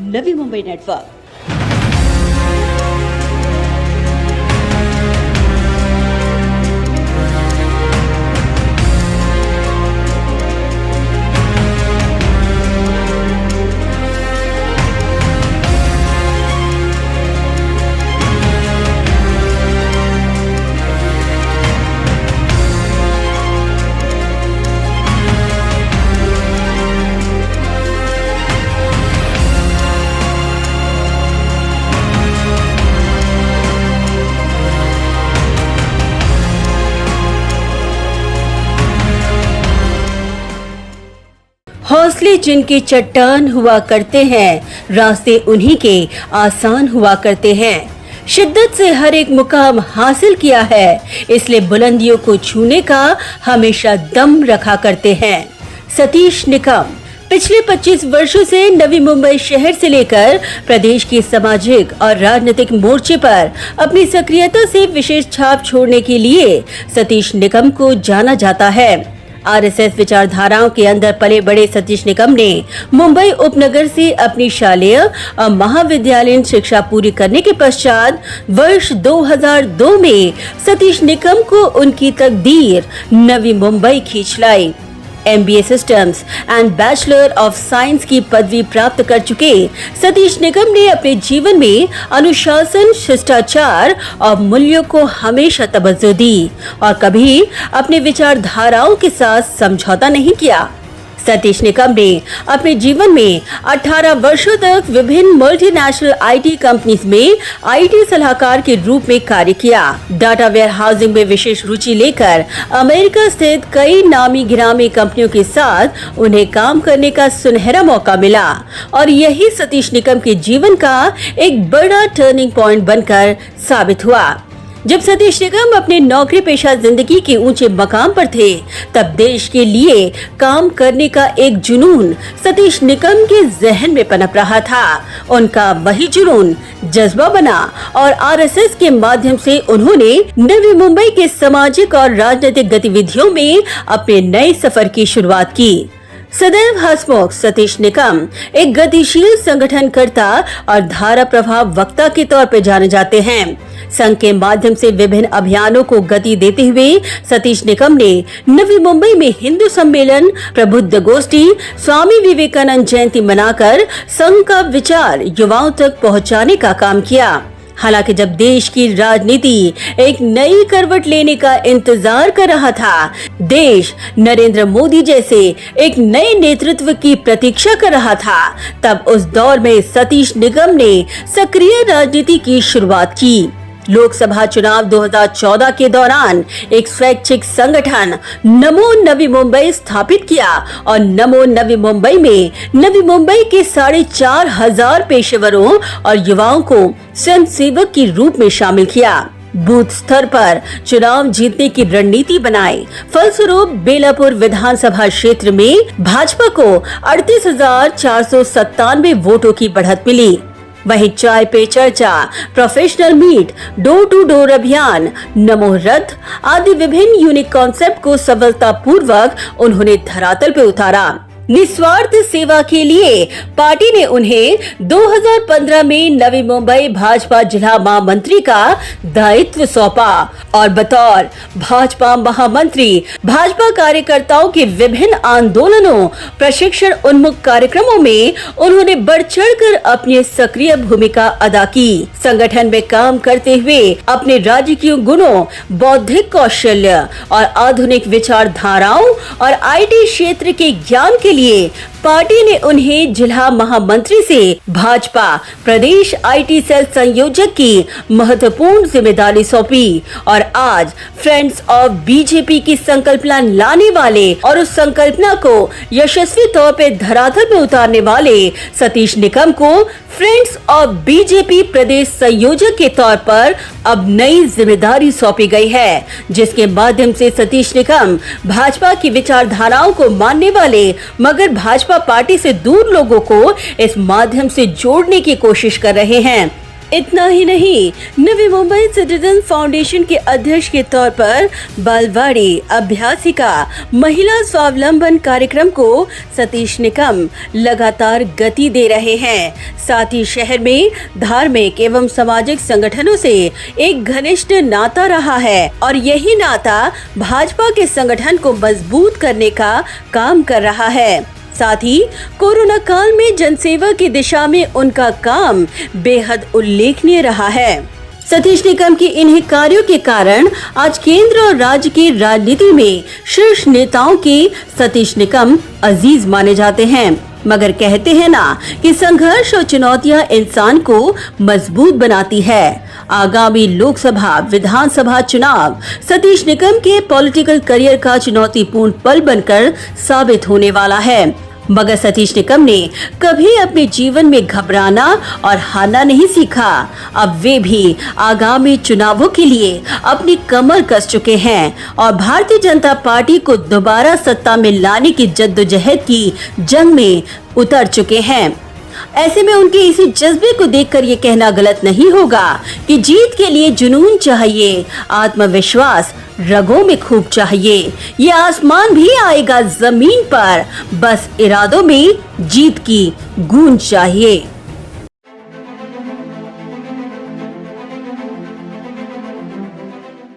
Navi Mumbai network. हौसले जिनके चट्टान हुआ करते हैं, रास्ते उन्हीं के आसान हुआ करते हैं। शिद्दत से हर एक मुकाम हासिल किया है, इसलिए बुलंदियों को छूने का हमेशा दम रखा करते हैं। सतीश निकम पिछले 25 वर्षों से नवी मुंबई शहर से लेकर प्रदेश के सामाजिक और राजनीतिक मोर्चे पर अपनी सक्रियता से विशेष छाप छोड़ने के लिए सतीश निकम को जाना जाता है। आरएसएस विचारधाराओं के अंदर पले बड़े सतीश निकम ने मुंबई उपनगर से अपनी शालेय और महाविद्यालयीन शिक्षा पूरी करने के पश्चात वर्ष 2002 में सतीश निकम को उनकी तकदीर नवी मुंबई खींच लाई। MBA systems and bachelor of science की पदवी प्राप्त कर चुके सतीश निकम ने अपने जीवन में अनुशासन, शिष्टाचार और मूल्यों को हमेशा तवज्जो दी और कभी अपने विचारधाराओं के साथ समझौता नहीं किया। सतीश निकम ने अपने जीवन में 18 वर्षों तक विभिन्न मल्टीनेशनल IT कंपनीज में IT सलाहकार के रूप में कार्य किया। डाटा वेयर हाउसिंग में विशेष रुचि लेकर अमेरिका स्थित कई नामी गिरामी कंपनियों के साथ उन्हें काम करने का सुनहरा मौका मिला और यही सतीश निकम के जीवन का एक बड़ा टर्निंग पॉइंट बनकर साबित हुआ। जब सतीश निकम अपने नौकरी पेशा जिंदगी के ऊंचे मकाम पर थे, तब देश के लिए काम करने का एक जुनून सतीश निकम के जहन में पनप रहा था। उनका वही जुनून जज्बा बना और आरएसएस के माध्यम से उन्होंने नवी मुंबई के सामाजिक और राजनीतिक गतिविधियों में अपने नए सफर की शुरुआत की। सदैव हंसमुख सतीश निकम एक गतिशील संगठनकर्ता और धारा प्रभाव वक्ता के तौर पर जाने जाते हैं। संघ के माध्यम से विभिन्न अभियानों को गति देते हुए सतीश निकम ने नवी मुंबई में हिंदू सम्मेलन, प्रबुद्ध गोष्ठी, स्वामी विवेकानंद जयंती मनाकर संघ का विचार युवाओं तक पहुंचाने का काम किया। हालांकि जब देश की राजनीति एक नई करवट लेने का इंतजार कर रहा था, देश नरेंद्र मोदी जैसे एक नए नेतृत्व की प्रतीक्षा कर रहा था, तब उस दौर में सतीश निकम ने सक्रिय राजनीति की शुरुआत की। लोकसभा चुनाव 2014 के दौरान एक स्वैच्छिक संगठन नमो नवी मुंबई स्थापित किया और नमो नवी मुंबई में नवी मुंबई के 4,500 पेशेवरों और युवाओं को स्वयंसेवक के रूप में शामिल किया। बूथ स्तर पर चुनाव जीतने की रणनीति बनाई। फलस्वरूप बेलापुर विधानसभा क्षेत्र में भाजपा को 38,497 वोटों की बढ़त मिली। वहीं चाय पे चर्चा, professional meet, door to door अभियान, नमो रथ आदि विभिन्न यूनिक कॉन्सेप्ट को सफलतापूर्वक उन्होंने धरातल पे उतारा। निस्वार्थ सेवा के लिए पार्टी ने उन्हें 2015 में नवी मुंबई भाजपा जिला महामंत्री का दायित्व सौंपा और बतौर भाजपा महामंत्री भाजपा कार्यकर्ताओं के विभिन्न आंदोलनों, प्रशिक्षण उन्मुख कार्यक्रमों में उन्होंने बढ़ चढ़कर अपनी सक्रिय भूमिका अदा की। संगठन में काम करते हुए अपने राजकीय गुणों, बौद्धिक कौशल्य और आधुनिक विचारधाराओं और IT क्षेत्र के ज्ञान के लिए पार्टी ने उन्हें जिला महामंत्री से भाजपा प्रदेश IT सेल संयोजक की महत्वपूर्ण जिम्मेदारी सौंपी और आज फ्रेंड्स ऑफ बीजेपी की संकल्पना लाने वाले और उस संकल्पना को यशस्वी तौर पर धरातल में उतारने वाले सतीश निकम को फ्रेंड्स ऑफ बीजेपी प्रदेश संयोजक के तौर पर अब नई जिम्मेदारी सौंपी गई है, जिसके माध्यम से सतीश निकम भाजपा की विचारधाराओं को मानने वाले मगर भाजपा पार्टी से दूर लोगों को इस माध्यम से जोड़ने की कोशिश कर रहे हैं। इतना ही नहीं, नवी मुंबई सिटीजन फाउंडेशन के अध्यक्ष के तौर पर बालवाड़ी अभ्यासिका महिला स्वावलंबन कार्यक्रम को सतीश निकम लगातार गति दे रहे हैं। साथ ही शहर में धार्मिक एवं सामाजिक संगठनों से एक घनिष्ठ नाता रहा है और यही नाता भाजपा के संगठन को मजबूत करने का काम कर रहा है। साथ ही कोरोना काल में जनसेवा की दिशा में उनका काम बेहद उल्लेखनीय रहा है। सतीश निकम के इन्हीं कार्यों के कारण आज केंद्र और राज्य की राजनीति में शीर्ष नेताओं के सतीश निकम अजीज माने जाते हैं। मगर कहते हैं ना कि संघर्ष और चुनौतियां इंसान को मजबूत बनाती है। आगामी लोकसभा विधानसभा चुनाव सतीश निकम के पॉलिटिकल करियर का चुनौतीपूर्ण पल बनकर साबित होने वाला है। मगर सतीश निकम ने कभी अपने जीवन में घबराना और हारना नहीं सीखा। अब वे भी आगामी चुनावों के लिए अपनी कमर कस चुके हैं और भारतीय जनता पार्टी को दोबारा सत्ता में लाने की जद्दोजहद की जंग में उतर चुके हैं। ऐसे में उनके इसी जज्बे को देखकर ये कहना गलत नहीं होगा कि जीत के लिए जुनून चाहिए, आत्मविश्वास रगों में खूब चाहिए। ये आसमान भी आएगा जमीन पर, बस इरादों में जीत की गूंज चाहिए।